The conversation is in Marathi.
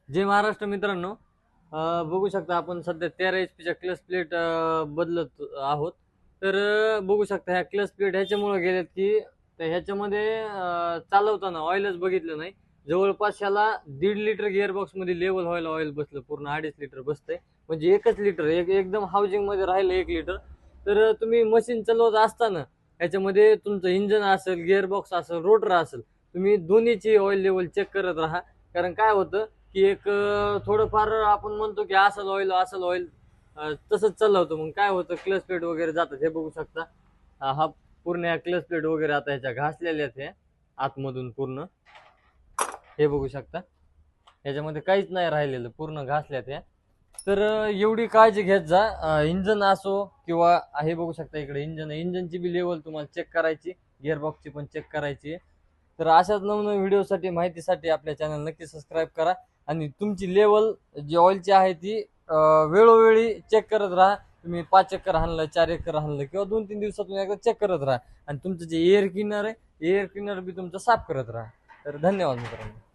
जय महाराष्ट्र मित्रांनो. बघू शकता आपण सध्या 13 HP च्या क्लच प्लेट बदलत आहोत. तर बघू शकता ह्या क्लच प्लेट ह्याच्यामुळे गेल्यात की ह्याच्यामध्ये चालवताना ऑइलच बघितलं नाही. जवळपास ह्याला 1.5 लिटर गिअरबॉक्स मध्ये लेवल व्हायला ऑइल बसलं, पूर्ण 2.5 लिटर बसतंय. म्हणजे एकच लिटर एकदम हाऊसिंग मध्ये राहिलं 1 लिटर. तर तुम्ही मशीन चालवत असताना ह्याच्यामध्ये तुमचं इंजन असेल, गिअरबॉक्स असेल, रोटर असेल, तुम्ही दोन्हीची ऑइल लेवल चेक करत राहा. कारण काय होतं की एक थोडंफार आपण म्हणतो की असल ऑइल तसंच चालवतो, मग काय होतं क्लच प्लेट वगैरे जातात. हे बघू शकता. हा पूर्ण या क्लच प्लेट वगैरे आता ह्याच्या घासलेल्या आहेत, हे आतमधून पूर्ण. हे बघू शकता, ह्याच्यामध्ये काहीच नाही राहिलेलं, पूर्ण घासल्यात ह्या. तर एवढी काळजी घेत जा. इंजन असो किंवा हे बघू शकता इकडे इंजनची बी लेवल तुम्हाला चेक करायची, गिअरबॉक्सची पण चेक करायची आहे. तर अशाच नवनवीन व्हिडिओसाठी माहितीसाठी आपल्या चॅनल नक्की सबस्क्राईब करा. आणि तुमची लेवल जी ऑइलची आहे ती वेळोवेळी चेक करत राहा. तुम्ही 5 चक्कर हाणलं, 4 चक्कर हाणलं किंवा 2-3 दिवसातून एकदा चेक करत राहा. आणि तुमचं जे एअर क्लिनर आहे, एअर क्लिनर बी तुमचं साफ करत राहा. तर धन्यवाद मित्रांनो.